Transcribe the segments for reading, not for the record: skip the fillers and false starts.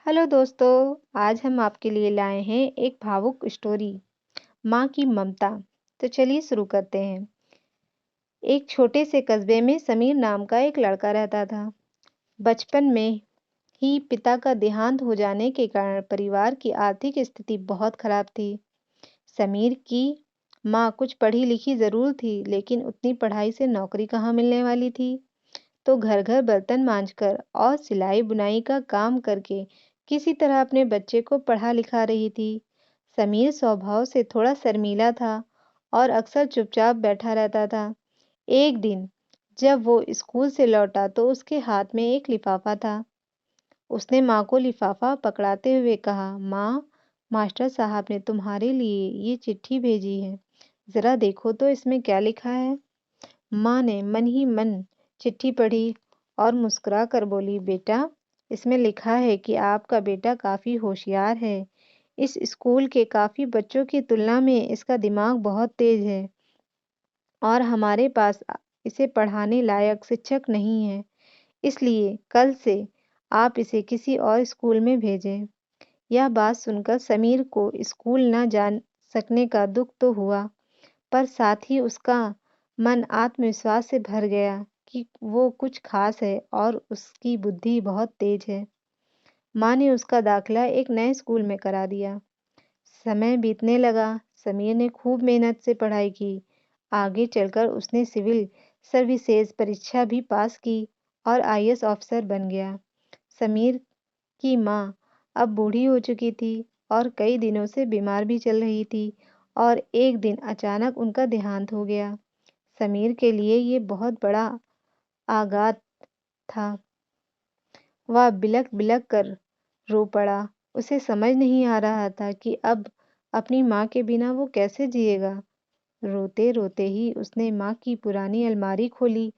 Hello दोस्तों, आज हम आपके लिए लाए हैं एक भावुक स्टोरी, माँ की ममता। तो चलिए शुरू करते हैं। एक छोटे से कस्बे में समीर नाम का एक लड़का रहता था। बचपन में ही पिता का देहांत हो जाने के कारण परिवार की आर्थिक स्थिति बहुत खराब थी। समीर की माँ कुछ पढ़ी लिखी जरूर थी, लेकिन उतनी पढ़ाई से नौकरी कहाँ मिलने वाली थी। तो घर घर बर्तन मांजकर और सिलाई बुनाई का काम करके किसी तरह अपने बच्चे को पढ़ा लिखा रही थी। समीर स्वभाव से थोड़ा शर्मीला था और अक्सर चुपचाप बैठा रहता था। एक दिन जब वो स्कूल से लौटा तो उसके हाथ में एक लिफाफा था। उसने माँ को लिफाफा पकड़ाते हुए कहा, माँ, मास्टर साहब ने तुम्हारे लिए ये चिट्ठी भेजी है। जरा देखो तो इसमें क्या लिखा है। माँ ने मन ही मन चिट्ठी पढ़ी और मुस्कुरा कर बोली, बेटा, इसमें लिखा है कि आपका बेटा काफ़ी होशियार है। इस स्कूल के काफ़ी बच्चों की तुलना में इसका दिमाग बहुत तेज है और हमारे पास इसे पढ़ाने लायक शिक्षक नहीं है। इसलिए कल से आप इसे किसी और स्कूल में भेजें। यह बात सुनकर समीर को स्कूल न जा सकने का दुख तो हुआ, पर साथ ही उसका मन आत्मविश्वास से भर गया कि वो कुछ खास है और उसकी बुद्धि बहुत तेज है। माँ ने उसका दाखिला एक नए स्कूल में करा दिया। समय बीतने लगा। समीर ने खूब मेहनत से पढ़ाई की। आगे चलकर उसने सिविल सर्विसेज परीक्षा भी पास की और आईएएस ऑफिसर बन गया। समीर की माँ अब बूढ़ी हो चुकी थी और कई दिनों से बीमार भी चल रही थी और एक दिन अचानक उनका देहांत हो गया। समीर के लिए ये बहुत बड़ा आघात था। वह बिलख बिलख कर रो पड़ा। उसे समझ नहीं आ रहा था कि अब अपनी माँ के बिना वो कैसे जिएगा। रोते रोते ही उसने माँ की पुरानी अलमारी खोली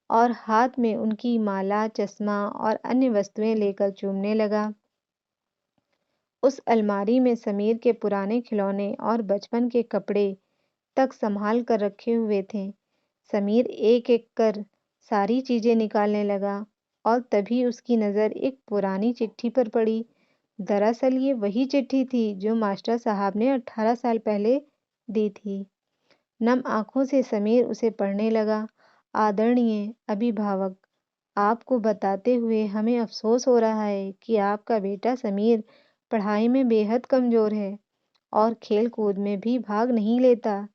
और हाथ में उनकी माला, चश्मा और अन्य वस्तुएं लेकर चूमने लगा। उस अलमारी में समीर के पुराने खिलौने और बचपन के कपड़े तक संभाल कर रखे हुए थे। समीर एक एक कर सारी चीजें निकालने लगा और तभी उसकी नज़र एक पुरानी चिट्ठी पर पड़ी। दरअसल ये वही चिट्ठी थी जो मास्टर साहब ने 18 साल पहले दी थी। नम आंखों से समीर उसे पढ़ने लगा। आदरणीय अभिभावक, आपको बताते हुए हमें अफसोस हो रहा है कि आपका बेटा समीर पढ़ाई में बेहद कमजोर है और खेल कूद में भी भाग नहीं लेता।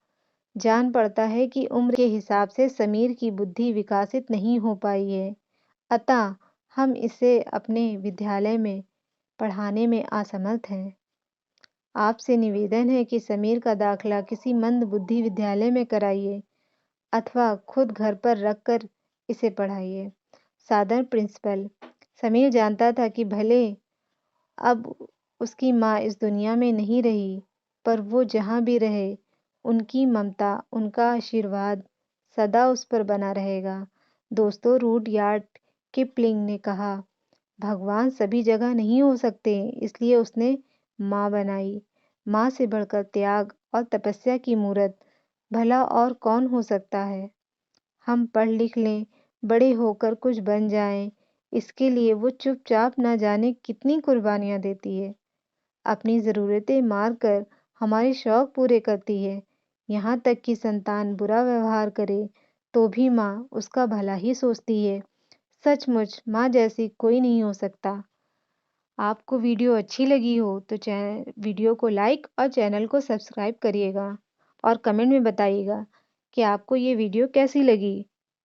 जान पड़ता है कि उम्र के हिसाब से समीर की बुद्धि विकसित नहीं हो पाई है, अतः हम इसे अपने विद्यालय में पढ़ाने में असमर्थ हैं। आपसे निवेदन है कि समीर का दाखिला किसी मंद बुद्धि विद्यालय में कराइए अथवा खुद घर पर रखकर इसे पढ़ाइए। सादर प्रिंसिपल। समीर जानता था कि भले अब उसकी माँ इस दुनिया में नहीं रही, पर वो जहाँ भी रहे, उनकी ममता, उनका आशीर्वाद सदा उस पर बना रहेगा। दोस्तों, रूडयार्ड किपलिंग ने कहा, भगवान सभी जगह नहीं हो सकते, इसलिए उसने माँ बनाई। माँ से बढ़कर त्याग और तपस्या की मूरत भला और कौन हो सकता है। हम पढ़ लिख लें, बड़े होकर कुछ बन जाएं, इसके लिए वो चुपचाप न जाने कितनी कुर्बानियाँ देती है। अपनी ज़रूरतें मार कर हमारे शौक पूरे करती है। यहाँ तक कि संतान बुरा व्यवहार करे तो भी माँ उसका भला ही सोचती है। सचमुच माँ जैसी कोई नहीं हो सकता। आपको वीडियो अच्छी लगी हो तो वीडियो को लाइक और चैनल को सब्सक्राइब करिएगा और कमेंट में बताइएगा कि आपको ये वीडियो कैसी लगी।